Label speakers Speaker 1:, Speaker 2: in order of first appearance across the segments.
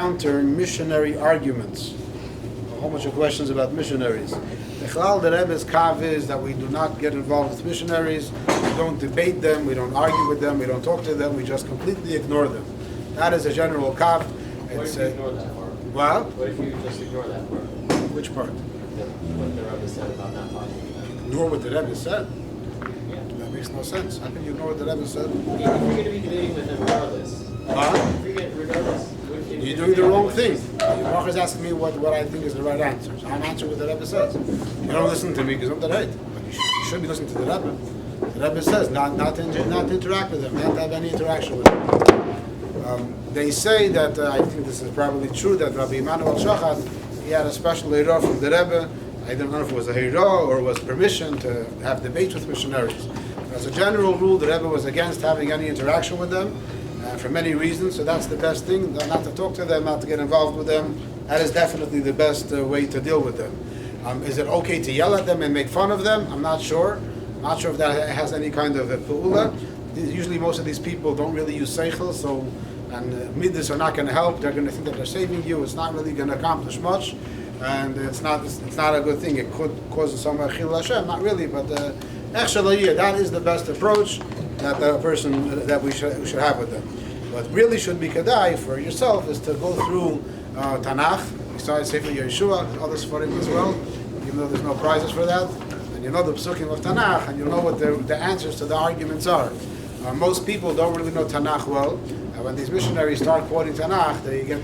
Speaker 1: counter missionary arguments. A whole bunch of questions about missionaries. The Chalal, the Rebbe's kav is that we do not get involved with missionaries, we don't debate them, we don't argue with them, we don't talk to them, we just completely ignore them. That is a general kav.
Speaker 2: What if you ignore that part?
Speaker 1: What?
Speaker 2: What if you just ignore that part?
Speaker 1: Which part?
Speaker 2: What the Rebbe said about not talking to them?
Speaker 1: Ignore what the Rebbe said?
Speaker 2: Yeah.
Speaker 1: That makes no sense. How can you ignore what the Rebbe said?
Speaker 2: If you're going to be debating with them regardless, regardless,
Speaker 1: you're doing the wrong thing. Your is asking me what I think is the right answer. So I'm answering what the Rebbe says. You don't listen to me because I'm the right. But you should be listening to the Rebbe. The Rebbe says not to interact with them, not to have any interaction with them. They say that, I think this is probably true, that Rabbi Emanuel Shochat, he had a special Heirah from the Rebbe. I don't know if it was a Heirah or it was permission to have debates with missionaries. As a general rule, the Rebbe was against having any interaction with them for many reasons, so that's the best thing, not to talk to them, not to get involved with them. That is definitely the best way to deal with them. Is it okay to yell at them and make fun of them? I'm not sure. I'm not sure if that has any kind of a pu'ula. Usually most of these people don't really use seichel, so and midas are not going to help. They're going to think that they're saving you. It's not really going to accomplish much, and it's not a good thing. It could cause some chilul Hashem, not really, but that is the best approach that the person that we should have with them. What really should be kedai for yourself is to go through Tanakh, besides Sefer Yeshua, other Sfarim as well, even though there's no prizes for that, and you know the Pesukim of Tanakh, and you know what the answers to the arguments are. Most people don't really know Tanakh well, and when these missionaries start quoting Tanakh, they get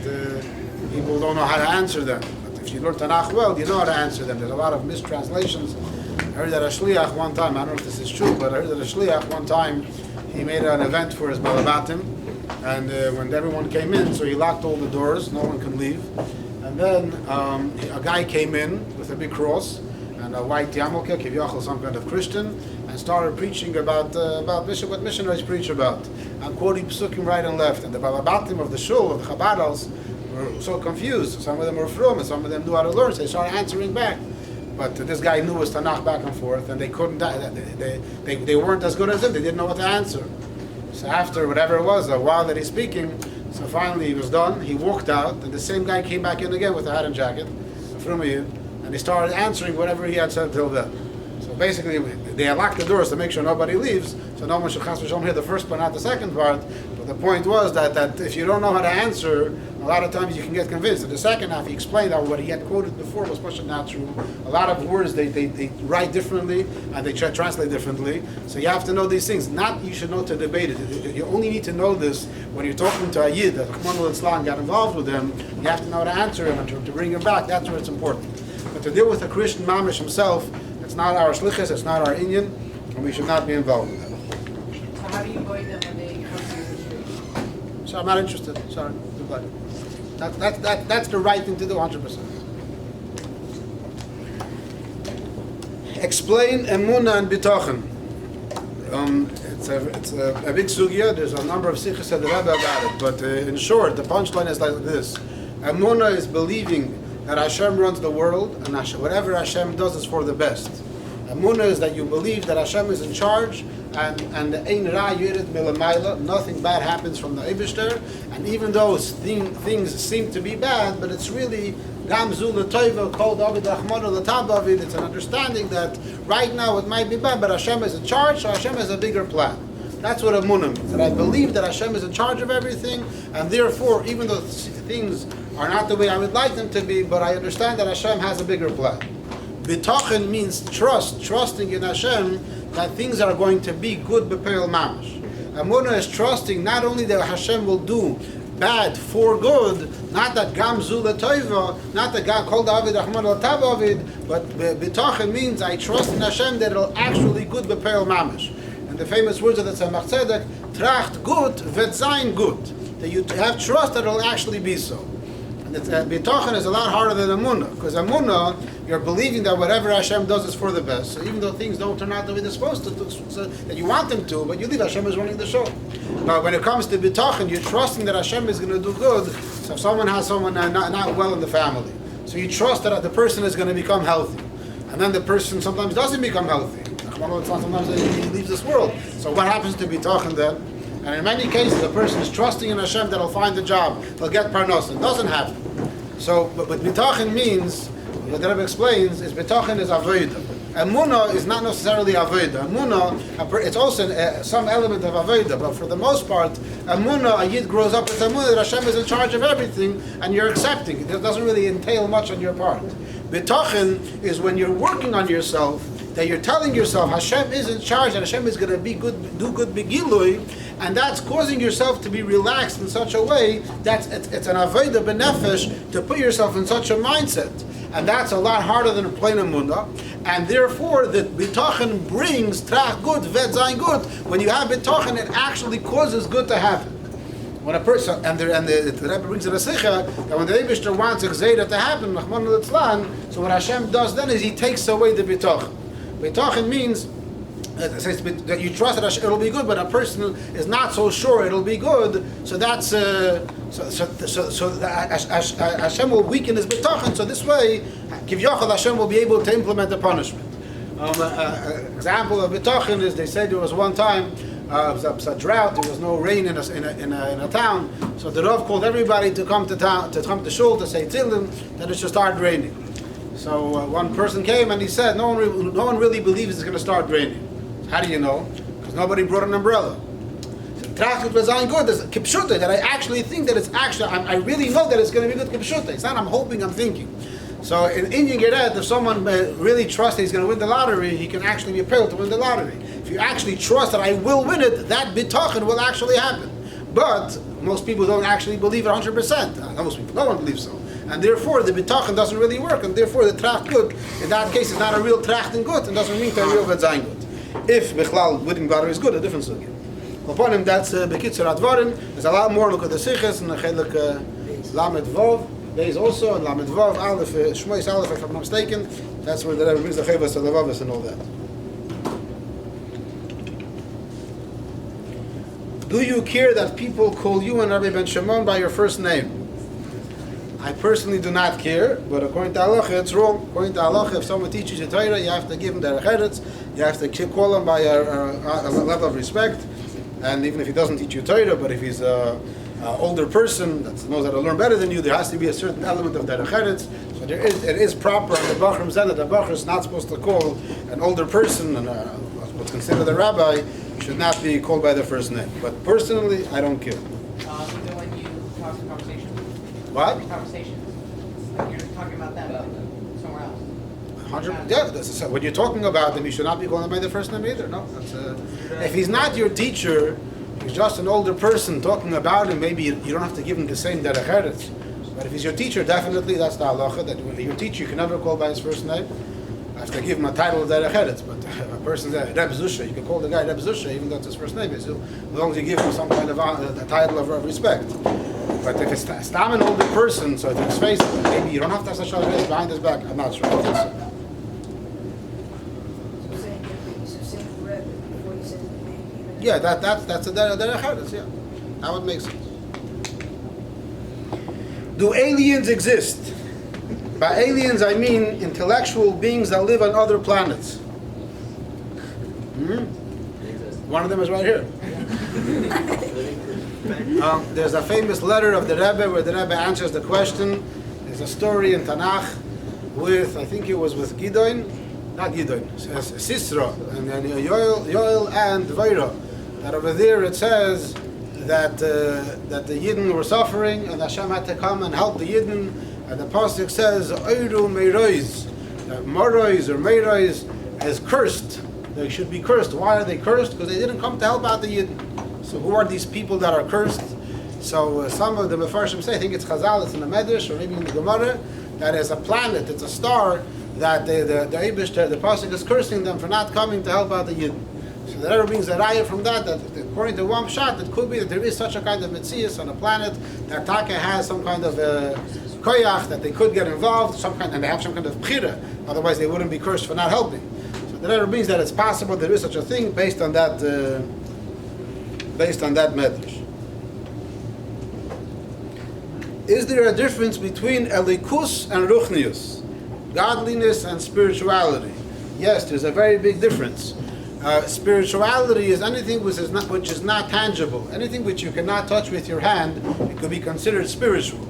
Speaker 1: people don't know how to answer them. But if you learn Tanakh well, you know how to answer them. There's a lot of mistranslations. I heard that a shliach one time, I don't know if this is true, but I heard that a shliach one time, he made an event for his balabatim, and when everyone came in, so he locked all the doors, no one could leave. And then a guy came in with a big cross and a white yarmulke, kivyachol, some kind of Christian, and started preaching about what missionaries preach about, and quoting psukim right and left. And the balabatim of the shul, of the Chabadals, were so confused. Some of them were from, and some of them knew how to learn, so they started answering back. But this guy knew his Tanakh back and forth, and they couldn't. They weren't as good as him. They didn't know what to answer. So after whatever it was, a while that he's speaking, so finally he was done. He walked out, and the same guy came back in again with a hat and jacket, and he started answering whatever he had said till then. So basically, they locked the doors to make sure nobody leaves, so no one should chas v'shalom hear the first part, not the second part. But the point was that if you don't know how to answer, a lot of times you can get convinced. In the second half, he explained how what he had quoted before was much not true. A lot of words they write differently and they translate differently. So you have to know these things. Not you should know to debate it. You only need to know this when you're talking to a yid that Rahman al-Islam got involved with him. You have to know how to answer him and to bring him back. That's where it's important. But to deal with a Christian mamish himself, it's not our shlichus, it's not our inyan, and we should not be involved with that.
Speaker 3: So how do you avoid them when they come to your retreat?
Speaker 1: So I'm not interested. Sorry. Goodbye. That's the right thing to do, 100%. Explain emunah and bitochen. It's a big sugya. There's a number of sikhs at the Rebbe about it, but in short, the punchline is like this: emunah is believing that Hashem runs the world, and whatever Hashem does is for the best. Emunah is that you believe that Hashem is in charge, and ein ra yirid milamayla, nothing bad happens from the Eibishter, and even though things seem to be bad, but it's really gam zu l'toiva kol David Rachmana l'tab David. It's an understanding that right now it might be bad, but Hashem is in charge, so Hashem has a bigger plan. That's what emunah means. That I believe that Hashem is in charge of everything, and therefore, even though things are not the way I would like them to be, but I understand that Hashem has a bigger plan. Bitochen means trusting in Hashem that things are going to be good b'peil mamash. Emunah is trusting not only that Hashem will do bad for good, not that gam zu l'toiva, not that gam kol David Rahman l'tav David, but bitochen means I trust in Hashem that it'll actually good b'peil mamash. And the famous words of the Tzemach Tzedek, tracht gut vet sein gut, that you have trust that it'll actually be so. And bitochen is a lot harder than emunah, because emunah, you're believing that whatever Hashem does is for the best. So even though things don't turn out the way they're supposed to, so that you want them to, but you believe Hashem is running the show. But when it comes to bitochen, you're trusting that Hashem is going to do good. So if someone has someone not well in the family, so you trust that the person is going to become healthy, and then the person sometimes doesn't become healthy. Sometimes he leaves this world. So what happens to bitochen then? And in many cases, the person is trusting in Hashem that he'll find a job, he'll get parnos. It doesn't happen. So, but bitachon means, what the Rebbe explains, is bitachon is avodah. Emunah is not necessarily avodah. Emunah, it's also some element of avodah, but for the most part, emunah, a yid grows up with emunah that Hashem is in charge of everything, and you're accepting it. It doesn't really entail much on your part. Bitachon is when you're working on yourself, that you're telling yourself Hashem is in charge, and Hashem is going to be good, do good begilui, and that's causing yourself to be relaxed in such a way that it's an avodah benefesh to put yourself in such a mindset. And that's a lot harder than a plain emunah. And therefore, the bitachon brings trach good, vet zayin good. When you have bitachon, it actually causes good to happen. When a person, and the Rebbe brings in a sicha, that when the Eibishter wants a gzeira to happen, Nachmanu litzlan, so what Hashem does then is He takes away the bitachon. Bitachon means that you trust that it'll be good, but a person is not so sure it'll be good. So that's Hashem will weaken his bitachon. So this way, Kivyachol Hashem will be able to implement the punishment. Example of bitachon is they said there was one time it was a drought. There was no rain in a town. So the Rav called everybody to come to town, to come to shul to say Tehillim that it should start raining. So one person came and he said, no one really believes it's going to start raining. How do you know? Because nobody brought an umbrella. Trachut v'zayin good. There's kipshuta that I actually think that it's actually. I really know that it's going to be good kipshuta. It's not I'm hoping, I'm thinking. So in Indian Geret, if someone really trusts that he's going to win the lottery, he can actually be appealed to win the lottery. If you actually trust that I will win it, that bitachon will actually happen. But most people don't actually believe it 100%. Most people, no one believes so. And therefore, the bitachon doesn't really work. And therefore, the trach good, in that case, is not a real trach and good. It doesn't mean to a real v'zayin good. If Bichlal winning lottery is good, a different story. Upon him, that's Bekitzur Advarim. There's a lot more. Look at the Sichos and the Chelik Lamed Vov. There is also and Lamed Vov, Aleph, Shmois Aleph, if I'm not mistaken. That's where the Rebbe brings the Chevas and the Vavas and all that. Do you care that people call you and Rabbi Ben Shimon by your first name? I personally do not care, but according to Halacha, it's wrong. According to Halacha, if someone teaches you Torah, you have to give him their cheretz, you have to call him by a level of respect, and even if he doesn't teach you Torah, but if he's an older person that knows how to learn better than you, there has to be a certain element of their cheretz. So it is proper, and the Bachram said that the Bachar is not supposed to call an older person, and what's considered a rabbi, should not be called by their first name. But personally, I don't care.
Speaker 3: When you talk to conversation?
Speaker 1: What?
Speaker 3: Conversations. Like you're talking about that somewhere else.
Speaker 1: 100. Yeah. When you're talking about them, you should not be calling them by their first name either. No. If he's not your teacher, he's just an older person talking about him. Maybe you don't have to give him the same derech eretz. But if he's your teacher, definitely that's the halacha that when your teacher you can never call by his first name. I have to give him a title of derech eretz. But a person's Reb Zusha, you can call the guy Reb Zusha even though it's his first name. As long as you give him some kind of a title of respect. But if it's Stam an older person, so if it's face, maybe you don't have to have such a face behind his back. I'm not sure. I think so. Yeah, that's a derech eretz. Yeah, that would make sense. Do aliens exist? By aliens, I mean intellectual beings that live on other planets. One of them is right here. There's a famous letter of the Rebbe where the Rebbe answers the question. There's a story in Tanakh with, I think it was with Gideon, not Gideon, Sisra, and then Yoel and Vaira. That over there it says that the Yidden were suffering and Hashem had to come and help the Yidden. And the pasuk says, "Oyru meirois," Morois or Meirois is cursed. They should be cursed. Why are they cursed? Because they didn't come to help out the Yidden. So who are these people that are cursed? So some of the Mefarshim say, I think it's Chazal, it's in the Medrash, or maybe in the Gemara, that is a planet, it's a star, that the pasuk is cursing them for not coming to help out the Yidden. So the Rebbe brings a raya from that according to one shot, it could be that there is such a kind of Metzias on a planet that Taka has some kind of koyach that they could get involved, and they have some kind of bchira. Otherwise, they wouldn't be cursed for not helping. So the Rebbe brings that it's possible there is such a thing based on that medrash. Is there a difference between elikus and ruchnius, godliness and spirituality? Yes, there's a very big difference. Spirituality is anything which is not tangible. Anything which you cannot touch with your hand, it could be considered spiritual.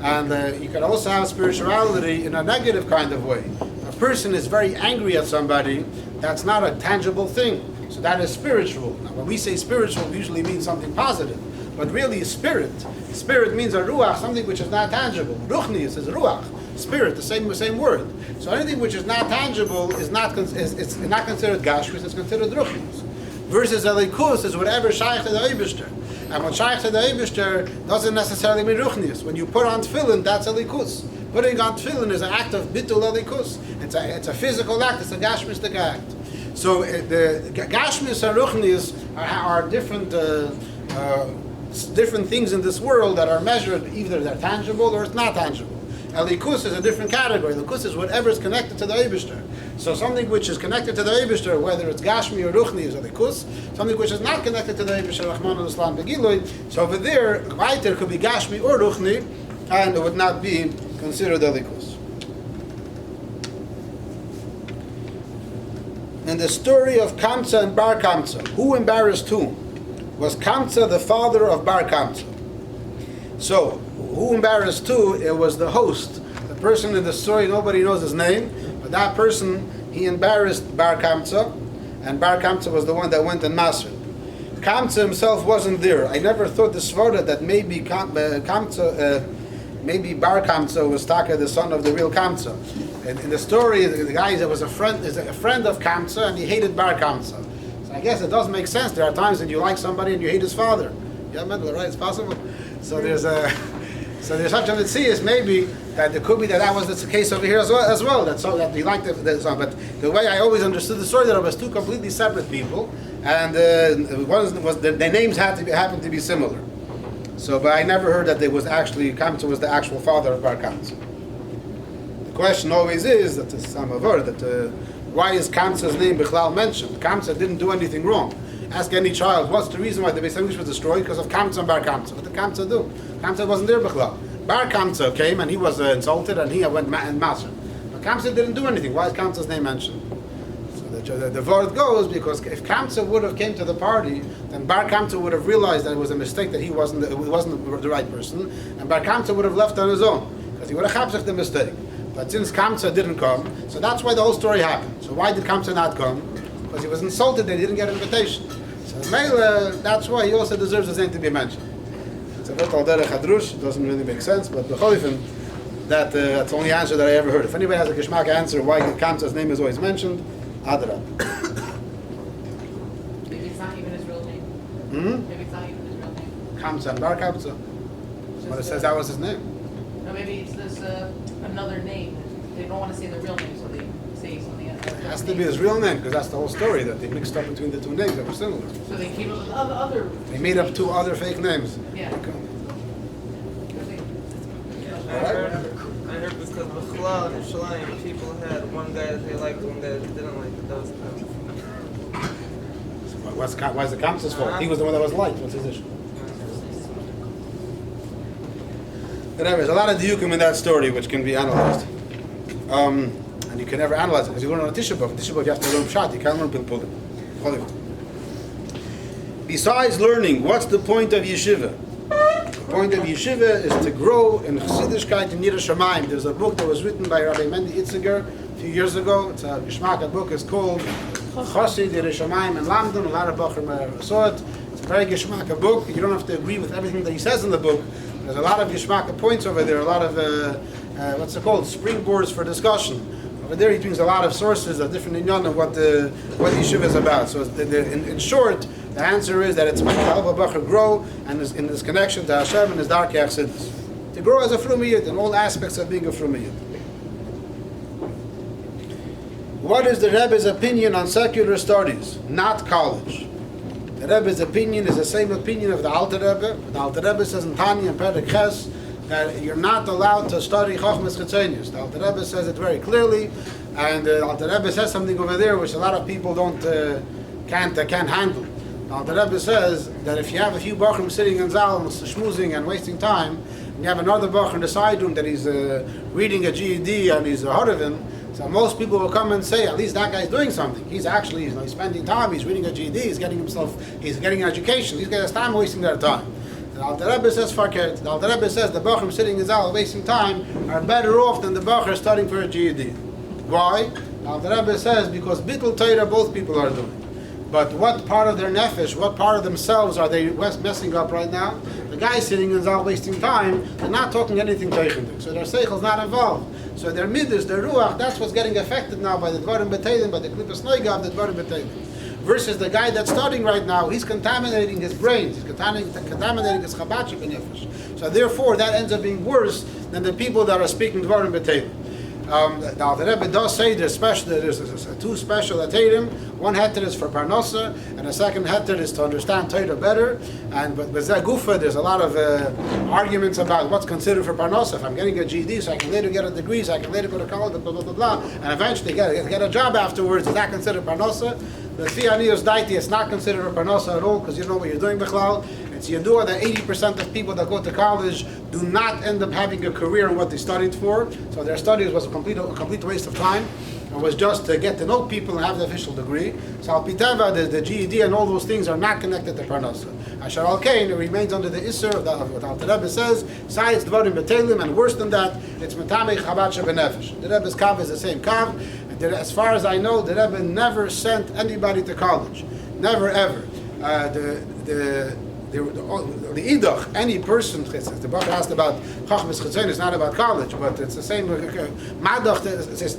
Speaker 1: And you can also have spirituality in a negative kind of way. A person is very angry at somebody, that's not a tangible thing. So that is spiritual. Now when we say spiritual, we usually mean something positive. But really spirit. Spirit means a ruach, something which is not tangible. Ruchnius is ruach. Spirit, the same word. So anything which is not tangible is not considered gashmis, it's considered ruchnius. Versus elikus is whatever shaykh to the Eibishter. And what shaykh to the Eibishter doesn't necessarily mean ruchnius. When you put on tefillin, that's elikus. Putting on tefillin is an act of bitul elikus. It's a physical act, it's a gashmistic act. So the gashmis and ruchnius are different different things in this world that are measured, either they're tangible or it's not tangible. Elikus is a different category. Elikus is whatever is connected to the Eibishter. So something which is connected to the Eibishter, whether it's Gashmi or Ruchni, is Elikus. Something which is not connected to the Eibishter, Rahman al-Islam Begilui. So over there, either could be Gashmi or Ruchni, and it would not be considered Elikus. In the story of Kamsa and Bar Kamsa, who embarrassed whom? Was Kamsa the father of Bar Kamsa? So, who embarrassed who? It was the host. The person in the story, nobody knows his name, but that person, he embarrassed Bar Kamsa, and Bar Kamsa was the one that went and mastered. Kamsa himself wasn't there. I never thought the svara that maybe maybe Bar Kamsa was Taka, the son of the real Kamsa. And in the story, the guy was a friend of Kamsa, and he hated Bar Kamsa. So I guess it does make sense. There are times that you like somebody and you hate his father. Yeah, Mendel, right? It's possible. So there's such a mitzvah maybe that it could be that was the case over here as well. That he liked the son. But the way I always understood the story, that it was two completely separate people, and their names happened to be similar. So, but I never heard that there was actually Kamsa was the actual father of Bar Kamsa. The question always is that why is Kamsa's name Bichlal mentioned? Kamsa didn't do anything wrong. Ask any child, what's the reason why the Beis Hamikdash was destroyed? Because of Kamsa and Bar Kamsa. What did Kamsa do? Kamsa wasn't there Bichlal. Bar Kamsa came and he was insulted and he went and mastered. But Kamsa didn't do anything. Why is Kamsa's name mentioned? So the word goes because if Kamsa would have came to the party, then Bar Kamsa would have realized that it was a mistake, that he wasn't the right person, and Bar Kamsa would have left on his own because he would have chapsed the mistake. But since Kamsa didn't come, so that's why the whole story happened. So why did Kamsa not come? Because he was insulted that he didn't get an invitation. So Mela, that's why he also deserves his name to be mentioned. It's a bit al derech hadrush, it doesn't really make sense, but b'cholifin, that's the only answer that I ever heard. If anybody has a Geshmak answer why Kamsa's name is always mentioned, Adra.
Speaker 3: Maybe it's not even his real name. Maybe it's not even his real name.
Speaker 1: Kamsa and Bar Kamsa. But it says that was his name.
Speaker 3: No, maybe it's this another name. They don't want to say the real name, so they say something else.
Speaker 1: It has to be his real name because that's the whole story, that they mixed up between the two names that were similar.
Speaker 3: So they came up with other.
Speaker 1: They made up two other fake names.
Speaker 3: Yeah.
Speaker 1: Okay.
Speaker 4: I heard because Bichlal and Shalayim, people had one guy that they liked, one guy that they didn't like. That was
Speaker 1: Why is the Kamsa's fault? He was the one that was liked. What's his issue? But there's a lot of diukim in that story which can be analyzed. And you can never analyze it because you learn on a Tisha B'Av. Tisha B'Av you have to learn Pshat, you can't learn Pilpulim. Besides learning, what's the point of yeshiva? The point of yeshiva is to grow in Chassidishkeit and Yiras Shamayim. There's a book that was written by Rabbi Mendy Itziger a few years ago. It's a Geshmak book. It's called Chassid Yiras Shamayim in London. A lot of Bachar saw it. It's a very Geshmak book. You don't have to agree with everything that he says in the book. There's a lot of Geshmak points over there. A lot of what's it called? Springboards for discussion. Over there he brings a lot of sources of different inyan of what yeshiva is about. So in short, the answer is that it's meant to help a Bachar grow and in this connection to Hashem and his Darkei Chassidus. To grow as a Frumiyid in all aspects of being a Frumiyid. What is the Rebbe's opinion on secular studies, not college? The Rebbe's opinion is the same opinion of the Alter Rebbe. The Alter Rebbe says in Tanya and Perek Ches that you're not allowed to study Chochmas Chitzonius. The Alter Rebbe says it very clearly, and the Alter Rebbe says something over there which a lot of people can't handle. The Alter Rebbe says that if you have a few Bachrim sitting in Zal and schmoozing and wasting time, and you have another Bachar in the side room that he's reading a GED and he's a Haravin, So most people will come and say, at least that guy's doing something. He's actually, he's spending time, he's reading a GED, he's getting an education, he's getting time wasting their time. And Alter Rebbe says, farkert. The Alter Rebbe says the Bachrim sitting in Zal wasting time are better off than the Bachrim studying for a GED. Why? The Alter Rebbe says, because Bittul Torah both people are doing. But what part of their nefesh, what part of themselves are they messing up right now? The guy sitting in Zal wasting time, they're not talking anything teichendik. So their seichel is not involved. So their midas, their ruach, that's what's getting affected now by the Dvarim B'Teilim, by the Klippas Noiga of the Dvarim B'Teilim. Versus the guy that's studying right now, he's contaminating his brains, he's contaminating his chabatshik nefesh. So therefore, that ends up being worse than the people that are speaking Dvarim B'Teilim. The Alter Rebbe does say there's two special heterim. One heter is for parnasa, and the second heter is to understand Torah better. And with Zeh Gufa, there's a lot of arguments about what's considered for parnasa. If I'm getting a GED, so I can later get a degree, so I can later go to college, blah blah blah blah, and eventually get a job afterwards. Is that considered parnasa? The Fianiyos Daiti, it's not considered a parnasa at all because you don't know what you're doing bichlal. It's Yadua that 80% of people that go to college do not end up having a career in what they studied for. So their studies was a complete waste of time. It was just to get to know people and have the official degree. So Al Piteva, the GED and all those things are not connected to Parnasa. Ashar Al Kain, it remains under the Isser of what Alter Rebbe says. Besides Dvarim B'Teilim, and worse than that, it's Metamei Chabad Shebenefesh. The Rebbe's kav is the same kav. As far as I know, the Rebbe never sent anybody to college. Never ever. The idach, any person, the Bach asked about Chachmas Chetzain, it's not about college, but it's the same. Madach, it says,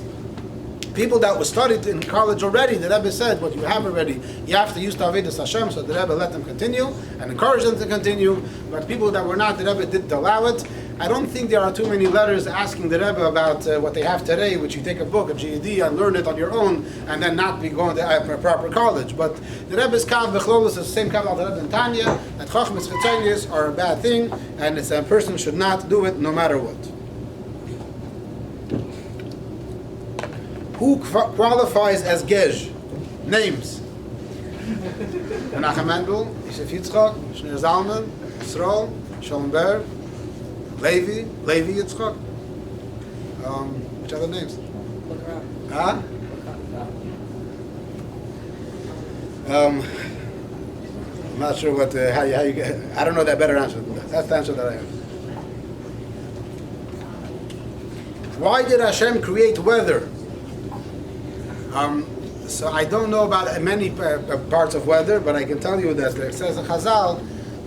Speaker 1: people that were studied in college already, the Rebbe said, what you have already, you have to use Tavedas Hashem, so the Rebbe let them continue and encouraged them to continue. But people that were not, the Rebbe didn't allow it. I don't think there are too many letters asking the Rebbe about what they have today, which you take a book, a GED, and learn it on your own, and then not be going to a proper college. But the Rebbe's kav b'chlol is the same kav al the Rebbe and Tanya, that Chachmas Chetzenius are a bad thing, and it's a person should not do it no matter what. Who qualifies as Gej? Names. Menachem Mendel, Yosef Yitzchak, Shneur Zalman, Yisrael, Shalom Ber, Levi Yitzchak. Which other names? Huh? I'm not sure what how you get. I don't know that better answer than that. That's the answer that I have. Why did Hashem create weather? So I don't know about many parts of weather, but I can tell you that it says in Chazal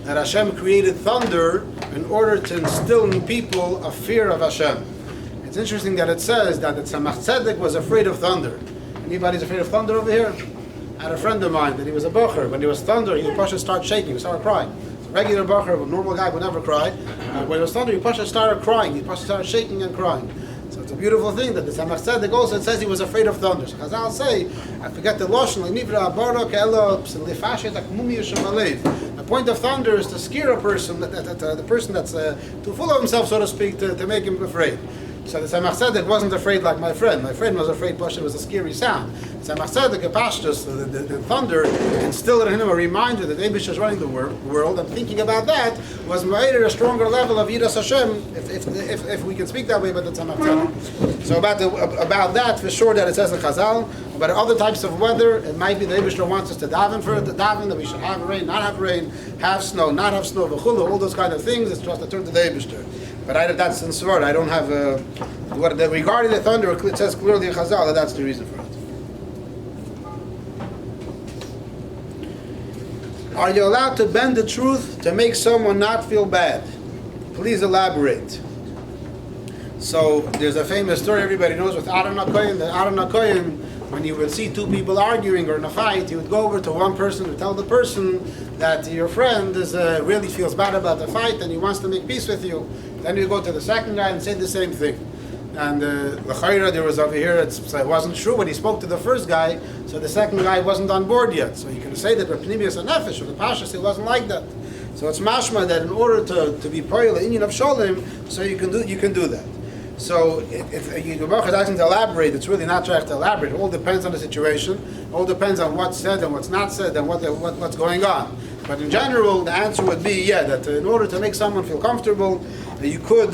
Speaker 1: that Hashem created thunder in order to instill in people a fear of Hashem. It's interesting that it says that the Tzemach Tzedek was afraid of thunder. Anybody's afraid of thunder over here? I had a friend of mine that he was a bocher. When there was thunder, he would start shaking, he started crying. So a regular bocher, a normal guy would never cry. When there was thunder, he started crying. He started shaking and crying. So it's a beautiful thing that the Tzemach Tzedek also says he was afraid of thunder. So Chazal say, I forget the Lashon, the point of thunder is to scare a person, the person that's too full of himself, so to speak, to make him afraid. So the Tzemach Tzedek wasn't afraid like my friend. My friend was afraid because it was a scary sound. Tzemach Tzedek, Pashtus, the thunder, instilled in him a reminder that Eibush is running the world, and thinking about that was made a stronger level of Yiras Hashem, if we can speak that way about the Tzemach Tzedek. So about that, for sure that it says in Chazal. But other types of weather, it might be the Eibush wants us to daven for it, that we should have rain, not have rain, have snow, not have snow, v'chulu, all those kind of things. It's just a turn to the Eibush. But that's in Svar. I don't have regarding the thunder. It says clearly in Chazal that that's the reason for it. Are you allowed to bend the truth to make someone not feel bad? Please elaborate. So there's a famous story everybody knows with Aaron HaKohen. That Aaron HaKohen, when you would see two people arguing or in a fight, he would go over to one person to tell the person that your friend really feels bad about the fight and he wants to make peace with you. Then you go to the second guy and say the same thing. And l'chayra, there was over here, it wasn't true when he spoke to the first guy, so the second guy wasn't on board yet. So you can say that Pnimius and Nefesh, or the Pashas, it wasn't like that. So it's mashma that in order to be poil the Inyan of Sholem, so you can do that. So if the Baruch is asking to elaborate, it's really not trying to elaborate. It all depends on the situation. It all depends on what's said and what's not said and what's going on. But in general, the answer would be, that in order to make someone feel comfortable, you could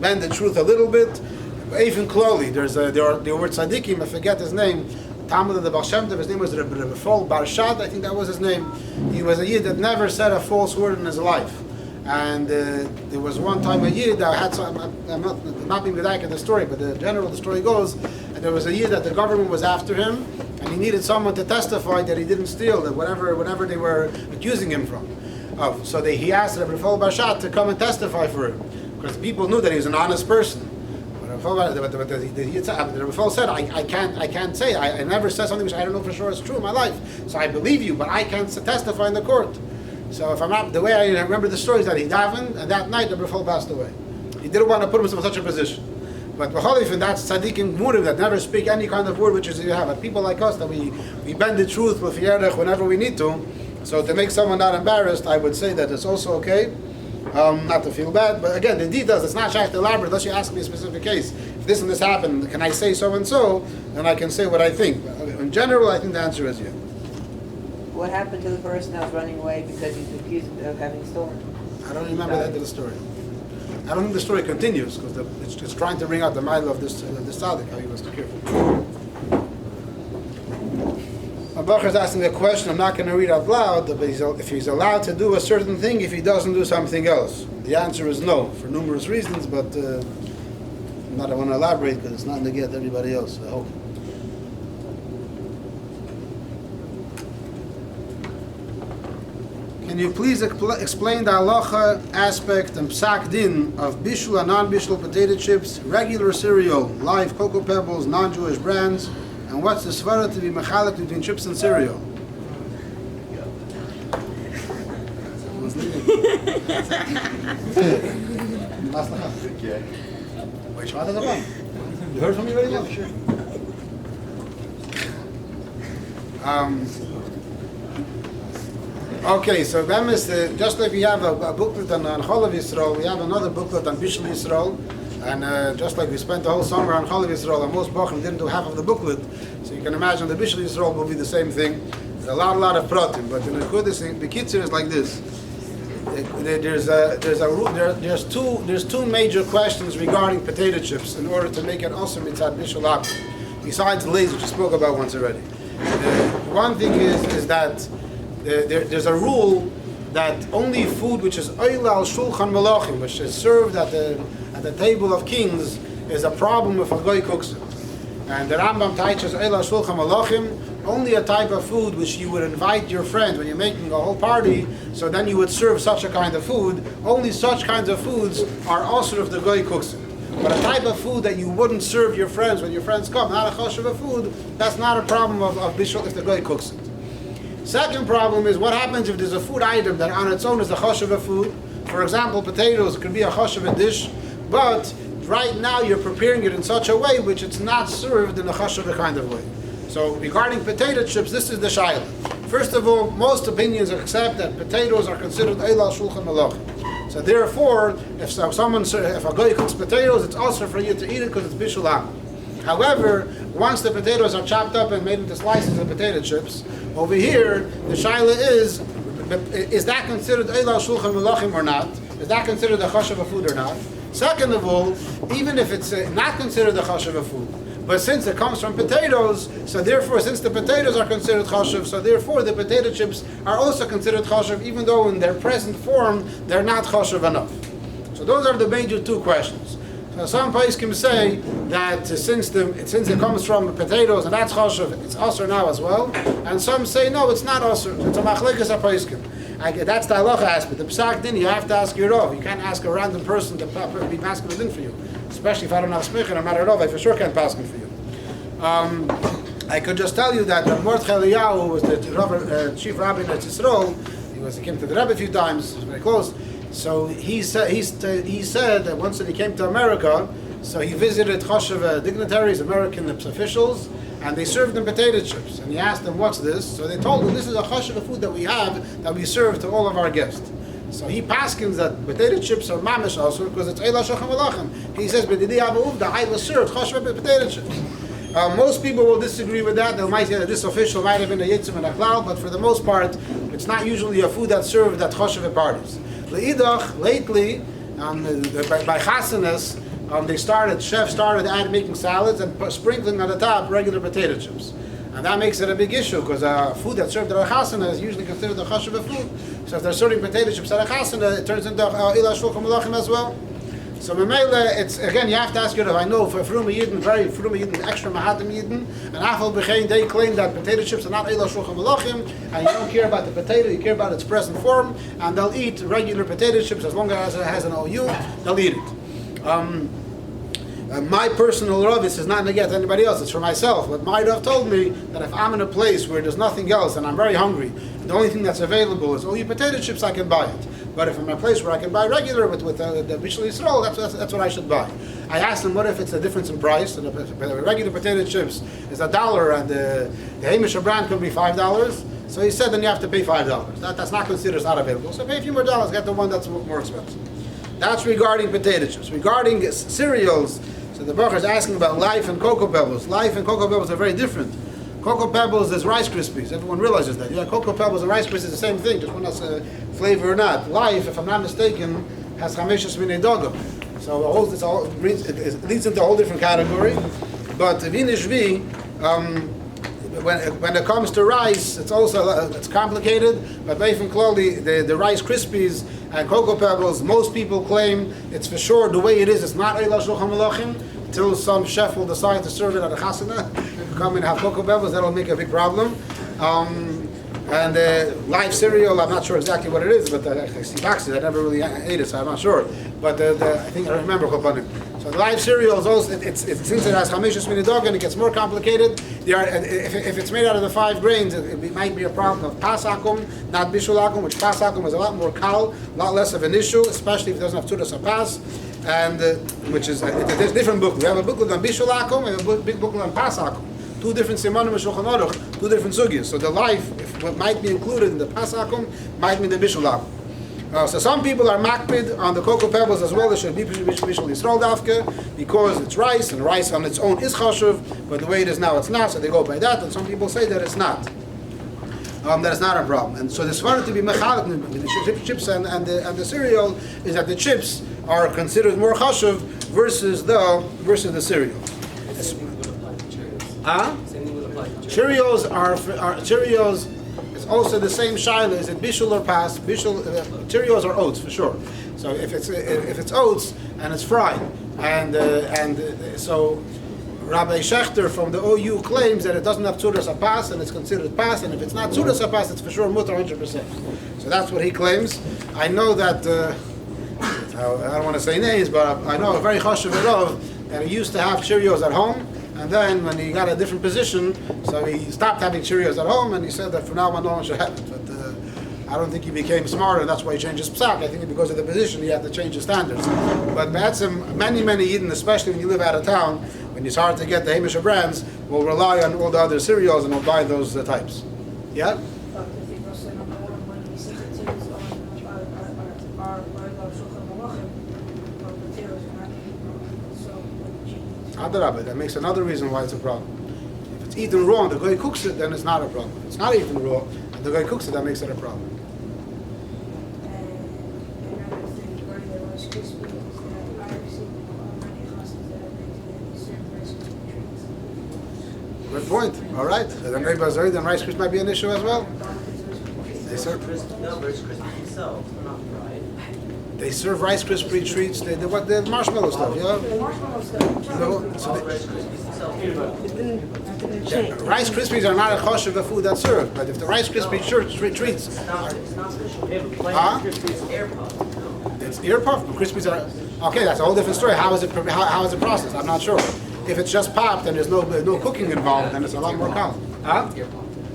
Speaker 1: bend the truth a little bit. Even Kloli, there were tzaddikim, I forget his name, Talmud of the Baal Shem Tov, his name was Rebbe Fol Barshad, I think that was his name. He was a Yid that never said a false word in his life. And there was one time a Yid that had some, I'm not being good at the story, but the story goes, and there was a Yid that the government was after him, and he needed someone to testify that he didn't steal, that whatever they were accusing him from. So he asked Rebbe Fol Barshad to come and testify for him, because people knew that he was an honest person. But the Rebbe Fol said, I can't say, I never said something which I don't know for sure is true in my life. So I believe you, but I can't testify in the court. So if I'm not, the way I remember the story is that he davened, and that night the Rebbe Fol passed away. He didn't want to put himself in such a position. But B'cholifin, that's tzaddikim gmurim that never speak any kind of word which is you have. But people like us that we bend the truth with yerech whenever we need to. So to make someone not embarrassed, I would say that it's also okay. Not to feel bad, but again, the details, it's not shaykh to elaborate unless you ask me a specific case. If this and this happened, can I say so and so? Then I can say what I think. In general, I think the answer is yeah.
Speaker 5: What happened to the person that was running away because he's accused of having stolen?
Speaker 1: I don't remember that end of the story. I don't think the story continues because it's trying to bring out the mile of this tzaddik, how he was careful. Abacha is asking a question I'm not going to read out loud, but if he's allowed to do a certain thing if he doesn't do something else. The answer is no, for numerous reasons, but I want to elaborate because it's not going to get everybody else, I hope. Can you please explain the halacha aspect and psak din of bishul and non-bishul potato chips, regular cereal, live cocoa pebbles, non-Jewish brands, and what's the svara to be mechalek between chips and cereal? You heard from me already? Yeah, sure. Okay, so that is just like we have a booklet on Cholav Yisrael, we have another booklet on Bishul Yisrael, and just like we spent the whole summer on Cholav Yisrael, and most Bochum didn't do half of the booklet, so you can imagine the Bishul Yisrael will be the same thing. There's a lot of pratim, but in the Kuddis, the Kitzur is like this. There's two major questions regarding potato chips in order to make it also mitzad Bishul Ab, besides lays, which we spoke about once already. One thing is that there's a rule that only food which is oila al shulchan malachim, which is served at the table of kings, is a problem if a guy cooks it. And the Rambam teaches oila al shulchan malachim, only a type of food which you would invite your friends when you're making a whole party, so then you would serve such a kind of food. Only such kinds of foods are also if the guy cooks it. But a type of food that you wouldn't serve your friends when your friends come, not a chashuv of food, that's not a problem of bishul if the guy cooks it. Second problem is what happens if there's a food item that on its own is a chashuv of food. For example, potatoes could be a chashuv a dish, but right now you're preparing it in such a way which it's not served in a chashuv kind of way. So regarding potato chips, this is the shayla. First of all, most opinions accept that potatoes are considered eila shulchan malachim. So therefore, if a guy cooks potatoes, it's also for you to eat it because it's bishul ham. However, once the potatoes are chopped up and made into slices of potato chips, over here, the shaila is that considered eila shulchan malachim or not? Is that considered a chashuv of food or not? Second of all, even if it's not considered a chashuv of food, but since it comes from potatoes, so therefore, since the potatoes are considered chashuv, so therefore the potato chips are also considered chashuv, even though in their present form, they're not chashuv enough. So those are the major two questions. So some poskim say that since it comes from potatoes and that's chashuv, it's also now as well. And some say no, it's not also. It's a machlekes a poskim. That's the halacha aspect. The psak din, you have to ask your rov. You can't ask a random person to be paskin a din for you. Especially if I don't have smicha, I'm not a rov, I for sure can't paskin for you. I could just tell you that Mordechai Eliyahu was the chief rabbi in Yisrael. He came to the Rebbe a few times, very close. So he said that once that he came to America, so he visited chashuv dignitaries, American officials, and they served them potato chips. And he asked them, "What's this?" So they told him, "This is a chashuv food that we have that we serve to all of our guests." So he paskins that potato chips are mamish also because it's eila shulchan malachim. He says, "B'didi avuvda, I was served chashuv potato chips." Most people will disagree with that. They might say that this official might have been a yitzim and a klal, but for the most part, it's not usually a food that's served at chashuv parties. Leidach, lately, by chasanas, Chef started making salads and sprinkling on the top regular potato chips. And that makes it a big issue because food that's served at a chasana is usually considered a chashuva food. So if they're serving potato chips at a chasana, it turns into ila shulchan malachim as well. So Memela, it's again you have to ask yourself. I know for Fruma Yidden, very Fruma Yidden, extra Mahatim Yidden, and Afal B'chein, they claim that potato chips are not ila shulchan malachim, and you don't care about the potato, you care about its present form, and they'll eat regular potato chips as long as it has an OU, they'll eat it. My personal Rav, this is not against anybody else, it's for myself. But my Rav told me that if I'm in a place where there's nothing else and I'm very hungry, and the only thing that's available is OU potato chips, I can buy it. But if I'm in a place where I can buy regular with the Bishul Yisrael, that's what I should buy. I asked him, what if it's a difference in price? And if the regular potato chips is $1 and the Hamish brand could be $5, so he said then you have to pay $5. That's not considered as not available. So pay a few more dollars, get the one that's more expensive. That's regarding potato chips. Regarding cereals, so the Baruch is asking about Life and Cocoa Pebbles. Life and Cocoa Pebbles are very different. Cocoa Pebbles is Rice Krispies. Everyone realizes that. Yeah, Cocoa Pebbles and Rice Krispies is the same thing, just one has a flavor or not. Life, if I'm not mistaken, has Chameshas Minei Dogam. So it leads into a whole different category. But Vinishvi, when it comes to rice, it's also it's complicated. But Beifin Kloli, the Rice Krispies and Cocoa Pebbles, most people claim it's for sure the way it is. It's not Eila Shulchan Malachim until some chef will decide to serve it at a chasana. Come and have Cocoa Pebbles, that'll make a big problem. And live cereal, I'm not sure exactly what it is, but I see boxes. I never really ate it, so I'm not sure. But I think I remember Chopanim. So the live cereal is also, since it has Chameshas Minei Dogam, and it gets more complicated. If it's made out of the 5 grains, it might be a problem of Pasakum, not Bishulakum, which Pasakum is a lot more kal, a lot less of an issue, especially if it doesn't have Tudas Apas, and which is, there's a different book. We have a booklet on Bishulakum and a big booklet on Pasakum. 2 different simanim and Shulchan Aruch, 2 different sugyas. So the life, what might be included in the Pasakum, might be in the Bishulakum. So some people are makpid on the Cocoa Pebbles as well. It should be Bishul Yisrael Dafke because it's rice, and rice on its own is chashuv, but the way it is now it's not, so they go by that, and some people say that it's not. That it's not a problem. And so the svara to be mechalik with the chips and the cereal is that the chips are considered more chashuv versus the cereal. Cheerios are Cheerios. It's also the same shaila. Is it bishul or pas? Cheerios are oats for sure. So if it's oats and it's fried, and so Rabbi Schechter from the OU claims that it doesn't have tzuras apas and it's considered pas, and if it's not tzuras apas, it's for sure mutter 100%. So that's what he claims. I know that I don't want to say names, but I know a very chashuv erov that he used to have Cheerios at home. And then when he got a different position, so he stopped having Cheerios at home, and he said that from now on no one should have it. But I don't think he became smarter, and that's why he changed his psak. I think because of the position he had to change his standards. But many Yidden, especially when you live out of town, when it's hard to get the Hamish brands, will rely on all the other cereals and will buy those types. Yeah? That makes another reason why it's a problem. If it's eaten raw and the guy cooks it, then it's not a problem. If it's not eaten raw and the guy cooks it, that makes it a problem. Good point. All right. Then maybe then Rice Krispies might be an issue as well. They serve.
Speaker 2: No, Rice Krispies themselves, they're not fried.
Speaker 1: They serve Rice Krispie treats. They marshmallow stuff. Yeah. Rice Krispies are not a chashuv of food that's served, but if the Rice Krispie treats,
Speaker 2: It's not special.
Speaker 1: It's
Speaker 2: air puff.
Speaker 1: It's ear puff. Krispies are okay. That's a whole different story. How is it processed? I'm not sure. If it's just popped and there's no cooking involved, then it's a lot more calm.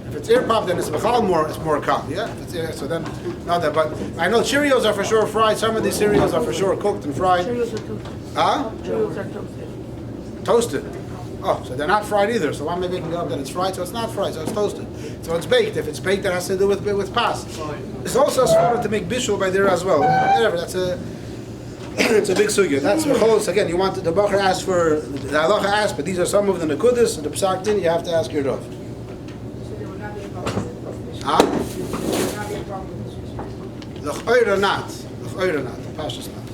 Speaker 1: If it's ear puff, then it's more calm. Yeah. So then, not that. But I know Cheerios are for sure fried. Some of these cereals are for sure cooked and fried.
Speaker 5: Cheerios are toasted. Cheerios are toasted.
Speaker 1: Toasted. Oh, so they're not fried either. So why am I making up that it's fried? So it's not fried. So it's toasted. So it's baked. If it's baked, that has to do with pas. It's also a to make bishul by there as well. Whatever. That's it's a big sugya. That's Mecholos. Again, you want the Bacher asked for the halacha asked, but these are some of the nekudas and the psak din. You have to ask your Rav.
Speaker 6: So there would not be a problem with this.
Speaker 1: Huh?
Speaker 6: There would not be a problem with this.
Speaker 1: L'ch'oira not. L'ch'oira not. The pashas not.